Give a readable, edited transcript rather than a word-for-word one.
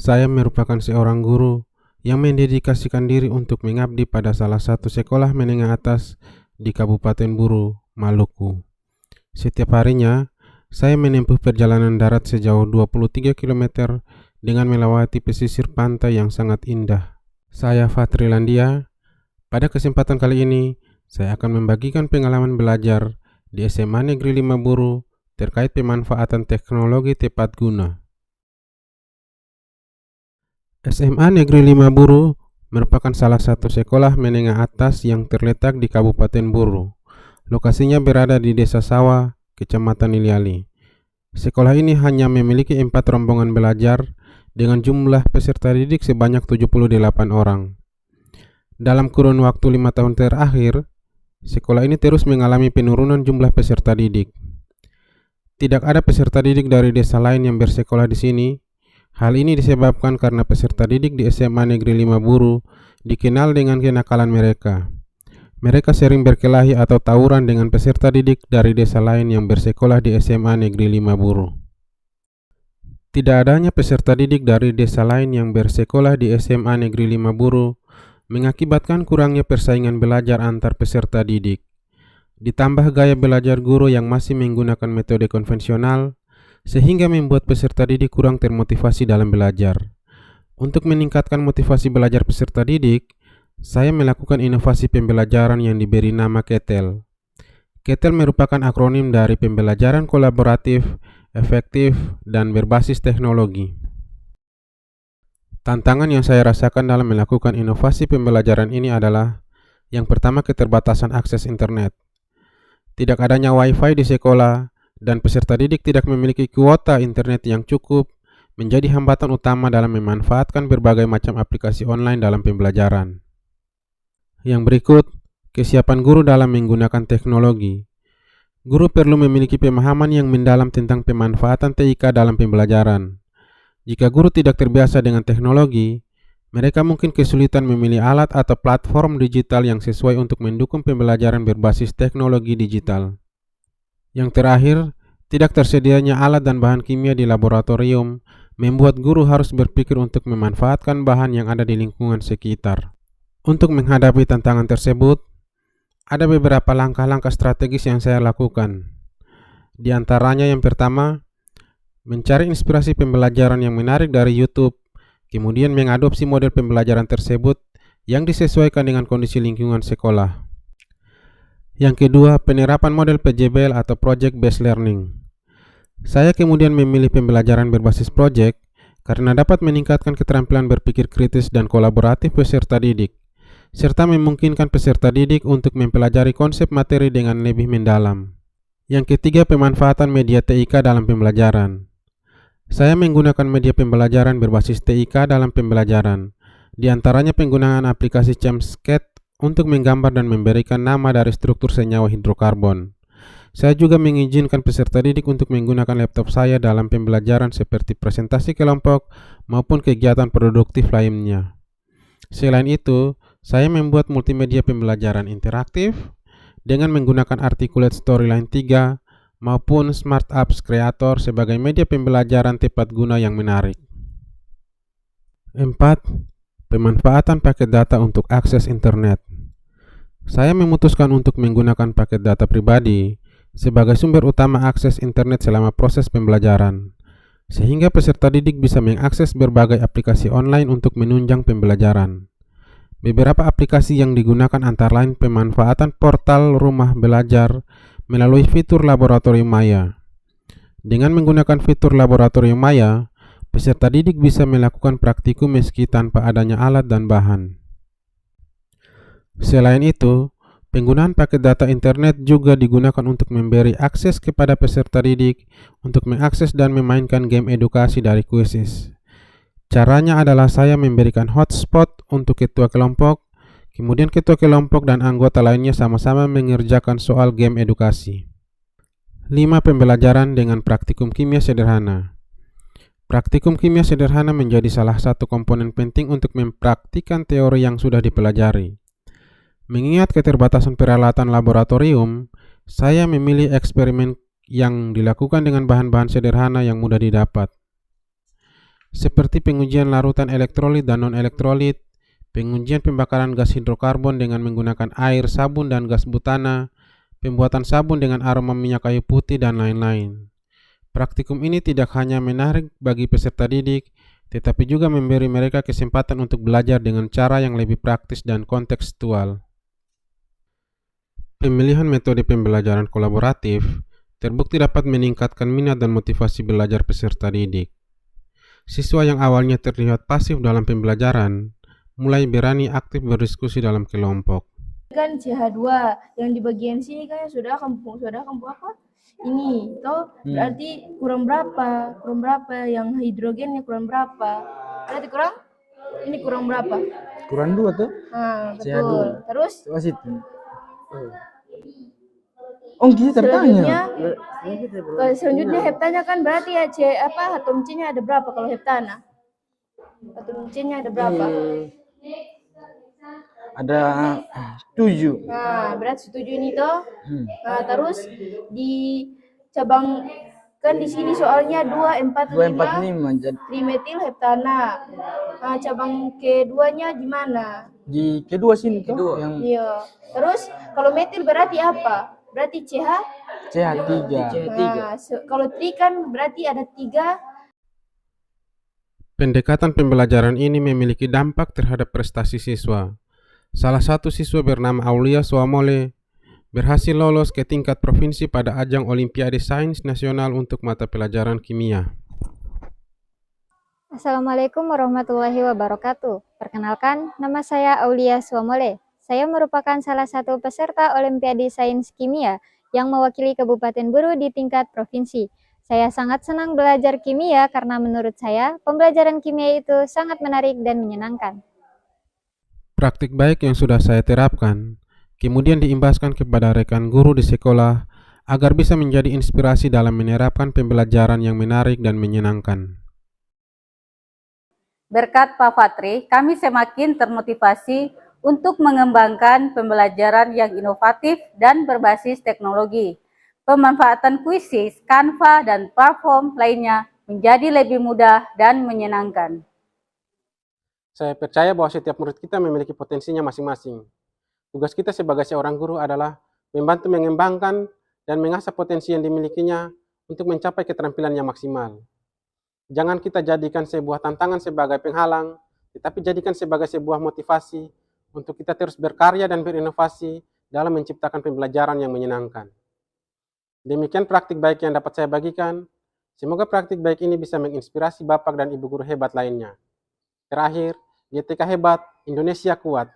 Saya merupakan seorang guru yang mendedikasikan diri untuk mengabdi pada salah satu sekolah menengah atas di Kabupaten Buru, Maluku. Setiap harinya, saya menempuh perjalanan darat sejauh 23 km dengan melewati pesisir pantai yang sangat indah. Saya Fatrilandia. Pada kesempatan kali ini, saya akan membagikan pengalaman belajar di SMA Negeri 5 Buru terkait pemanfaatan teknologi tepat guna. SMA Negeri 5 Buru merupakan salah satu sekolah menengah atas yang terletak di Kabupaten Buru. Lokasinya berada di Desa Sawah, Kecamatan Iliali. Sekolah ini hanya memiliki 4 rombongan belajar dengan jumlah peserta didik sebanyak 78 orang. Dalam kurun waktu 5 tahun terakhir, sekolah ini terus mengalami penurunan jumlah peserta didik. Tidak ada peserta didik dari desa lain yang bersekolah di sini. Hal ini disebabkan karena peserta didik di SMA Negeri 5 Buru dikenal dengan kenakalan mereka. Mereka sering berkelahi atau tawuran dengan peserta didik dari desa lain yang bersekolah di SMA Negeri 5 Buru. Tidak adanya peserta didik dari desa lain yang bersekolah di SMA Negeri 5 Buru mengakibatkan kurangnya persaingan belajar antar peserta didik. Ditambah gaya belajar guru yang masih menggunakan metode konvensional, sehingga membuat peserta didik kurang termotivasi dalam belajar. Untuk meningkatkan motivasi belajar peserta didik, saya melakukan inovasi pembelajaran yang diberi nama KETEL. KETEL merupakan akronim dari pembelajaran kolaboratif, efektif, dan berbasis teknologi. Tantangan yang saya rasakan dalam melakukan inovasi pembelajaran ini adalah yang pertama, keterbatasan akses internet. Tidak adanya wifi di sekolah dan peserta didik tidak memiliki kuota internet yang cukup menjadi hambatan utama dalam memanfaatkan berbagai macam aplikasi online dalam pembelajaran. Yang berikut, kesiapan guru dalam menggunakan teknologi. Guru perlu memiliki pemahaman yang mendalam tentang pemanfaatan TIK dalam pembelajaran. Jika guru tidak terbiasa dengan teknologi, mereka mungkin kesulitan memilih alat atau platform digital yang sesuai untuk mendukung pembelajaran berbasis teknologi digital. Yang terakhir, tidak tersedianya alat dan bahan kimia di laboratorium membuat guru harus berpikir untuk memanfaatkan bahan yang ada di lingkungan sekitar. Untuk menghadapi tantangan tersebut, ada beberapa langkah-langkah strategis yang saya lakukan. Di antaranya yang pertama, mencari inspirasi pembelajaran yang menarik dari YouTube, kemudian mengadopsi model pembelajaran tersebut yang disesuaikan dengan kondisi lingkungan sekolah. Yang kedua, penerapan model PJBL atau Project Based Learning. Saya kemudian memilih pembelajaran berbasis project karena dapat meningkatkan keterampilan berpikir kritis dan kolaboratif peserta didik, serta memungkinkan peserta didik untuk mempelajari konsep materi dengan lebih mendalam. Yang ketiga, pemanfaatan media TIK dalam pembelajaran. Saya menggunakan media pembelajaran berbasis TIK dalam pembelajaran, di antaranya penggunaan aplikasi ChemSket untuk menggambar dan memberikan nama dari struktur senyawa hidrokarbon. Saya juga mengizinkan peserta didik untuk menggunakan laptop saya dalam pembelajaran seperti presentasi kelompok maupun kegiatan produktif lainnya. Selain itu, saya membuat multimedia pembelajaran interaktif dengan menggunakan Articulate Storyline 3 maupun Smart Apps Creator sebagai media pembelajaran tepat guna yang menarik. 4. Pemanfaatan paket data untuk akses internet. Saya memutuskan untuk menggunakan paket data pribadi sebagai sumber utama akses internet selama proses pembelajaran, sehingga peserta didik bisa mengakses berbagai aplikasi online untuk menunjang pembelajaran. Beberapa aplikasi yang digunakan antara lain pemanfaatan portal rumah belajar melalui fitur Laboratorium Maya. Dengan menggunakan fitur Laboratorium Maya, peserta didik bisa melakukan praktikum meski tanpa adanya alat dan bahan. Selain itu, penggunaan paket data internet juga digunakan untuk memberi akses kepada peserta didik untuk mengakses dan memainkan game edukasi dari Quizizz. Caranya adalah saya memberikan hotspot untuk ketua kelompok, kemudian ketua kelompok dan anggota lainnya sama-sama mengerjakan soal game edukasi. 5. Pembelajaran dengan praktikum kimia sederhana. Praktikum kimia sederhana menjadi salah satu komponen penting untuk mempraktikkan teori yang sudah dipelajari. Mengingat keterbatasan peralatan laboratorium, saya memilih eksperimen yang dilakukan dengan bahan-bahan sederhana yang mudah didapat. seperti pengujian larutan elektrolit dan non-elektrolit, pengujian pembakaran gas hidrokarbon dengan menggunakan air, sabun, dan gas butana, pembuatan sabun dengan aroma minyak kayu putih, dan lain-lain. Praktikum ini tidak hanya menarik bagi peserta didik, tetapi juga memberi mereka kesempatan untuk belajar dengan cara yang lebih praktis dan kontekstual. Pemilihan metode pembelajaran kolaboratif terbukti dapat meningkatkan minat dan motivasi belajar peserta didik. Siswa yang awalnya terlihat pasif dalam pembelajaran, mulai berani aktif berdiskusi dalam kelompok. Kan CH2 yang di bagian sini kan saudara kampung apa? Ini toh berarti kurang berapa yang hidrogennya kurang berapa? Berarti ini kurang berapa? Kurang 2 tuh. Betul. Terus Itu. Oh, kita tertanya. Selanjutnya heptana kan berarti ya atom C-nya ada berapa kalau heptana? Atom C-nya ada berapa? Ada 7. Berarti 7 ini toh. Terus di cabang kan di sini soalnya 245 jadi trimetil heptana. Cabang keduanya gimana? di kedua sini tuh yang Iya. Terus kalau metil berarti apa? Berarti CH3. Kalau tri kan berarti ada 3. Pendekatan pembelajaran ini memiliki dampak terhadap prestasi siswa. Salah satu siswa bernama Aulia Swamole berhasil lolos ke tingkat provinsi pada ajang Olimpiade Sains Nasional untuk mata pelajaran kimia. Assalamualaikum warahmatullahi wabarakatuh. Perkenalkan, nama saya Aulia Swamole. Saya merupakan salah satu peserta Olimpiade Sains Kimia yang mewakili Kabupaten Buru di tingkat provinsi. Saya sangat senang belajar kimia karena menurut saya pembelajaran kimia itu sangat menarik dan menyenangkan. Praktik baik yang sudah saya terapkan kemudian diimbaskan kepada rekan guru di sekolah agar bisa menjadi inspirasi dalam menerapkan pembelajaran yang menarik dan menyenangkan. Berkat Pak Fatri, kami semakin termotivasi untuk mengembangkan pembelajaran yang inovatif dan berbasis teknologi. Pemanfaatan kuisis, Canva, dan platform lainnya menjadi lebih mudah dan menyenangkan. Saya percaya bahwa setiap murid kita memiliki potensinya masing-masing. Tugas kita sebagai seorang guru adalah membantu mengembangkan dan mengasah potensi yang dimilikinya untuk mencapai keterampilan yang maksimal. Jangan kita jadikan sebuah tantangan sebagai penghalang, tetapi jadikan sebagai sebuah motivasi untuk kita terus berkarya dan berinovasi dalam menciptakan pembelajaran yang menyenangkan. Demikian praktik baik yang dapat saya bagikan. Semoga praktik baik ini bisa menginspirasi Bapak dan Ibu guru hebat lainnya. Terakhir, GTK hebat, Indonesia kuat.